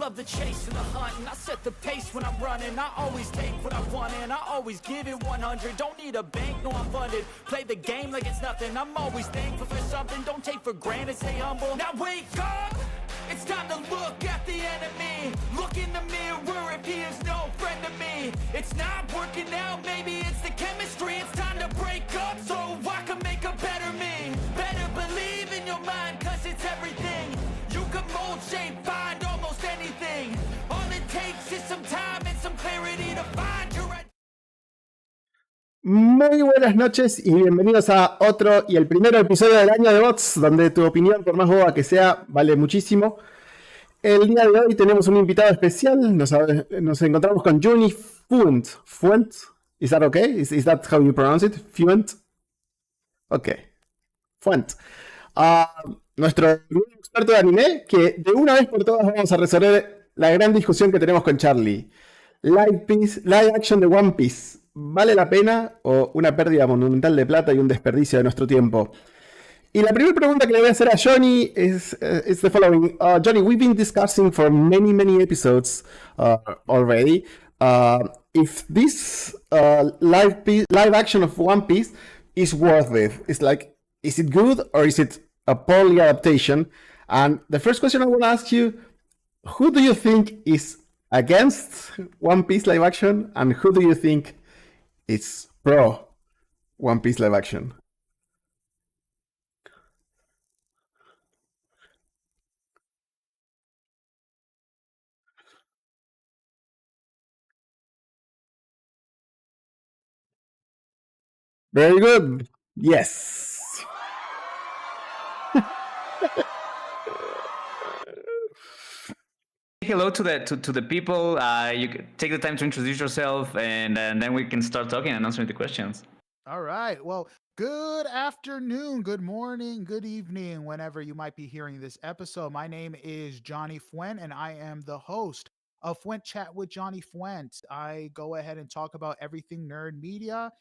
love the chase and the hunt, and I set the pace when I'm running. I always take what I want and I always give it 100. Don't need a bank, no I'm funded. Play the game like it's nothing. I'm always thankful for something. Don't take for granted, stay humble. Now wake up! It's time to look at the enemy. Look in the mirror if he is no friend to me. It's not working out, maybe it's the chemistry. It's time to break up so I can make a better me. Better believe in your mind, cause it's everything. You can mold, shape, find almost anything. All it takes is some time and some clarity to find your Muy buenas noches y bienvenidos a otro y el primer episodio del año de Bots, donde tu opinión, por más boba que sea, vale muchísimo. El día de hoy tenemos un invitado especial. Nos encontramos con Johnny Fuent. ¿Fuent? ¿Is that okay? Is that how you pronounce it? ¿Fuent? Ok. Fuent. Nuestro experto de anime, que de una vez por todas vamos a resolver la gran discusión que tenemos con Charlie. Live action de One Piece. ¿Vale la pena o una pérdida monumental de plata y un desperdicio de nuestro tiempo? Y la primera pregunta que le voy a hacer a Johnny is the following. Johnny, we've been discussing for many episodes already if this live action of One Piece is worth it. It's like, is it good or is it a poorly adaptation? And the first question I want to ask you, who do you think is against One Piece live action and who do you think it's pro One Piece live action? Very good. Yes. Hello to the people. You take the time to introduce yourself, and then we can start talking and answering the questions. All right. Well, good afternoon, good morning, good evening, whenever you might be hearing this episode. My name is Johnny Fuent, and I am the host of Fuent Chat with Johnny Fuent. I go ahead and talk about everything nerd media.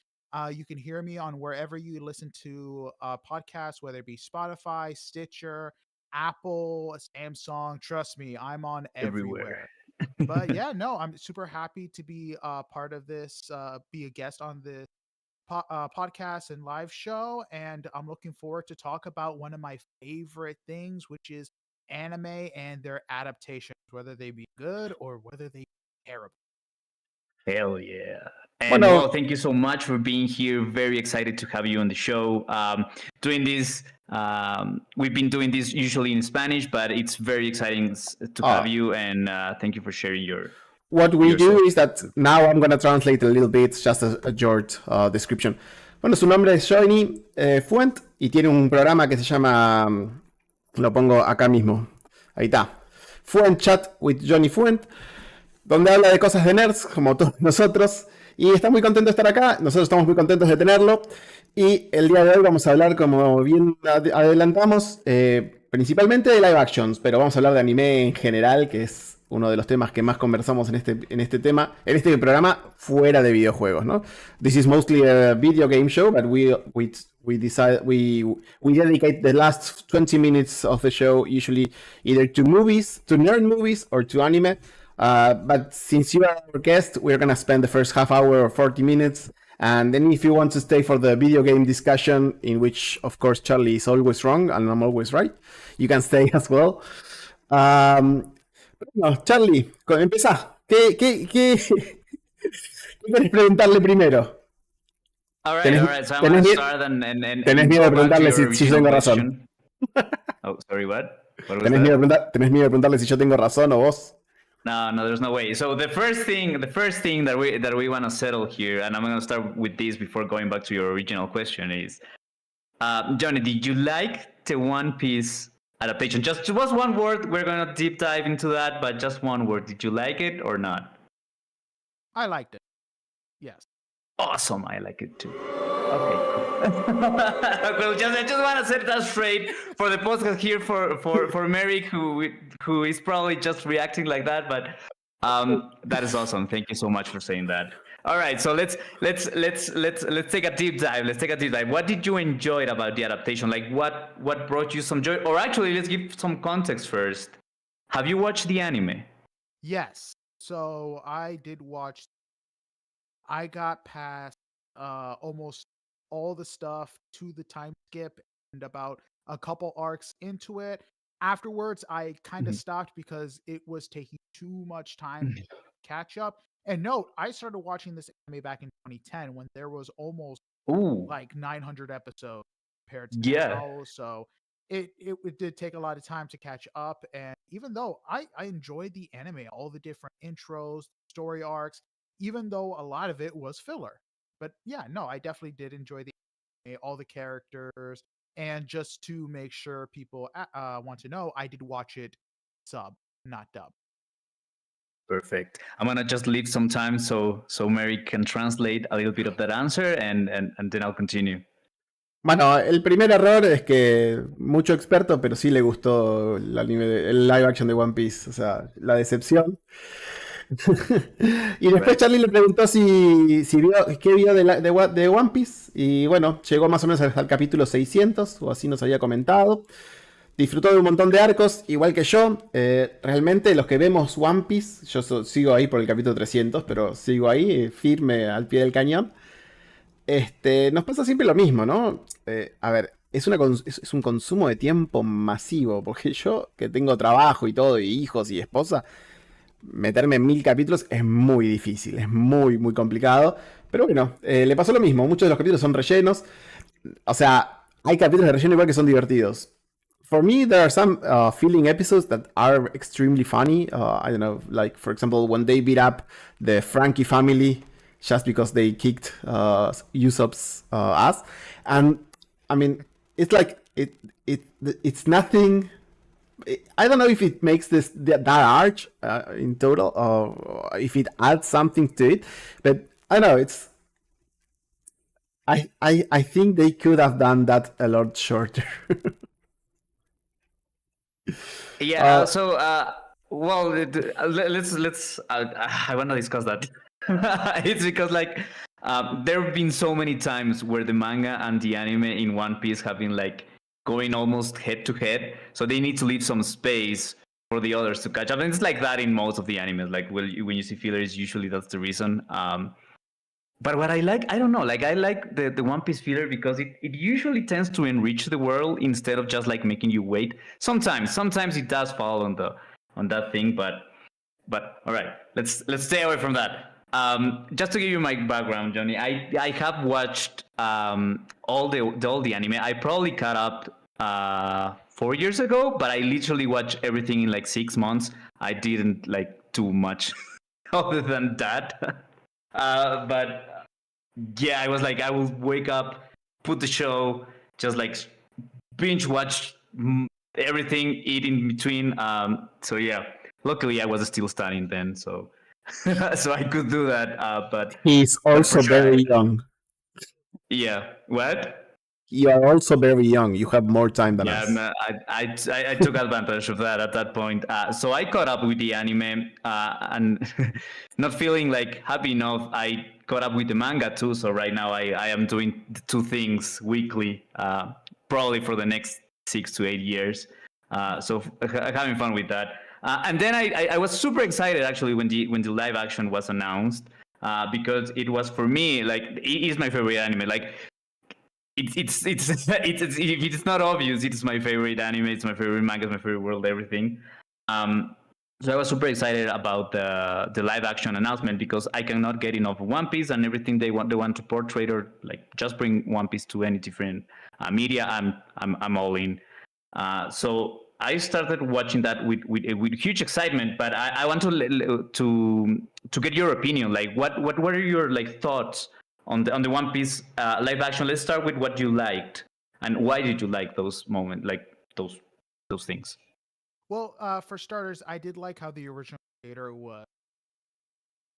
You can hear me on wherever you listen to podcasts, whether it be Spotify, Stitcher, Apple, Samsung. Trust me, I'm on everywhere. But yeah, no, I'm super happy to be part of this, be a guest on this podcast and live show, and I'm looking forward to talk about one of my favorite things, which is anime and their adaptations, whether they be good or whether they be terrible. Hell yeah. And well, thank you so much for being here. Very excited to have you on the show. Doing this, we've been doing this usually in Spanish, but it's very exciting to have you, and thank you for sharing your... What we do is that now I'm going to translate a little bit, just a short description. Bueno, su nombre es Johnny Fuent y tiene un programa que se llama, lo pongo acá mismo, ahí está, Fuent Chat with Johnny Fuent, donde habla de cosas de nerds, como todos nosotros, y está muy contento de estar acá. Nosotros estamos muy contentos de tenerlo, y el día de hoy vamos a hablar, como bien adelantamos, principalmente de live actions, pero vamos a hablar de anime en general, que es uno de los temas que más conversamos en este programa, fuera de videojuegos, ¿no? This is mostly a video game show, but we dedicate the last 20 minutes of the show usually either to movies, to nerd movies, or to anime. But since you are our guest, we're gonna spend the first half hour or 40 minutes. And then if you want to stay for the video game discussion, in which, of course, Charlie is always wrong and I'm always right, you can stay as well. Bueno, Charlie, empezá. ¿Qué quieres preguntarle primero? All right. So I'm going to start and ¿Tenés miedo de preguntarle si yo tengo razón? Oh, sorry, what? ¿Tenés miedo de preguntarle si yo tengo razón o vos? No, there's no way. So the first thing that we want to settle here, and I'm going to start with this before going back to your original question, is, Johnny, did you like the One Piece adaptation? Just one word. We're going to deep dive into that, but just one word. Did you like it or not? I liked it. Yes. Awesome. I like it too. Okay, cool. Well, I just want to set that straight for the podcast here for Merrick, who is probably just reacting like that, but that is awesome. Thank you so much for saying that. All right, so let's take a deep dive. What did you enjoy about the adaptation? Like, what brought you some joy? Or actually, let's give some context first. Have you watched the anime? Yes. So I did watch. I got past almost all the stuff to the time skip and about a couple arcs into it. Afterwards, I kind of Mhm. stopped because it was taking too much time to catch up. And note, I started watching this anime back in 2010 when there was almost Ooh, like 900 episodes compared to yeah. now. So it did take a lot of time to catch up. And even though I enjoyed the anime, all the different intros, story arcs, even though a lot of it was filler. But yeah, no, I definitely did enjoy the anime, all the characters. And just to make sure people want to know, I did watch it sub, not dub. Perfect. I'm gonna just leave some time so Mary can translate a little bit of that answer, and then I'll continue. Bueno, el primer error es que mucho experto, pero sí le gustó el anime, el live action de One Piece. O sea, la decepción. Y después Right. Charlie le preguntó si vio, qué vio de One Piece. Y bueno, llegó más o menos al capítulo 600, o así nos había comentado. Disfrutó de un montón de arcos, igual que yo. Realmente los que vemos One Piece, yo sigo ahí por el capítulo 300, pero sigo ahí, firme al pie del cañón. Nos pasa siempre lo mismo, ¿no? A ver, es un consumo de tiempo masivo, porque yo, que tengo trabajo y todo, y hijos y esposa, meterme en 1000 capítulos es muy difícil, es muy, muy complicado. Pero bueno, le pasó lo mismo, muchos de los capítulos son rellenos. O sea, hay capítulos de relleno igual que son divertidos. For me, there are some feeling episodes that are extremely funny. I don't know, like for example, when they beat up the Frankie family just because they kicked Usopp's ass, and I mean, it's like it's nothing. I don't know if it makes that arch in total, or if it adds something to it, but I don't know. I think they could have done that a lot shorter. Yeah. Well, let's. I want to discuss that. It's because like there have been so many times where the manga and the anime in One Piece have been like going almost head to head, so they need to leave some space for the others to catch up. And it's like that in most of the animes. Like when you see fillers, usually that's the reason. But what I like, I don't know, like I like the One Piece filler because it usually tends to enrich the world instead of just like making you wait. Sometimes it does fall on that thing, but all right, let's stay away from that. Just to give you my background, Johnny, I have watched all the anime. I probably caught up 4 years ago, but I literally watched everything in like 6 months. I didn't like too much other than that. But yeah, I was like, I will wake up, put the show, just like binge watch everything, eat in between. So yeah, luckily I was still studying then, so so I could do that. He's But for also sure, very young. yeah. What? You are also very young. You have more time than Yeah, us. I took advantage of that at that point. So I caught up with the anime and not feeling like happy enough. I caught up with the manga too. So right now I am doing the two things weekly, probably for the next 6 to 8 years. So having fun with that. And then I was super excited actually when the live action was announced because it was for me like it is my favorite anime. Like if it's not obvious, it's my favorite anime, it's my favorite manga, it's my favorite world, everything. Um, so I was super excited about the live action announcement because I cannot get enough of One Piece and everything they want to portray or like just bring One Piece to any different media. I'm all in. So I started watching that with huge excitement, but I want to get your opinion. Like, what are your like thoughts on the One Piece live action? Let's start with what you liked and why did you like those moments, like those things. Well, for starters, I did like how the original creator was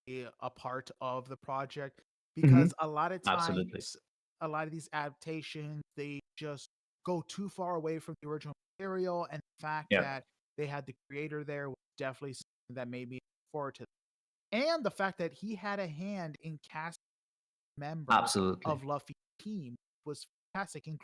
a part of the project because a lot of Absolutely. times, a lot of these adaptations, they just go too far away from the original material. And the fact Yeah. that they had the creator there was definitely something that made me look forward to. And the fact that he had a hand in casting members Absolutely. of Luffy's team was fantastic,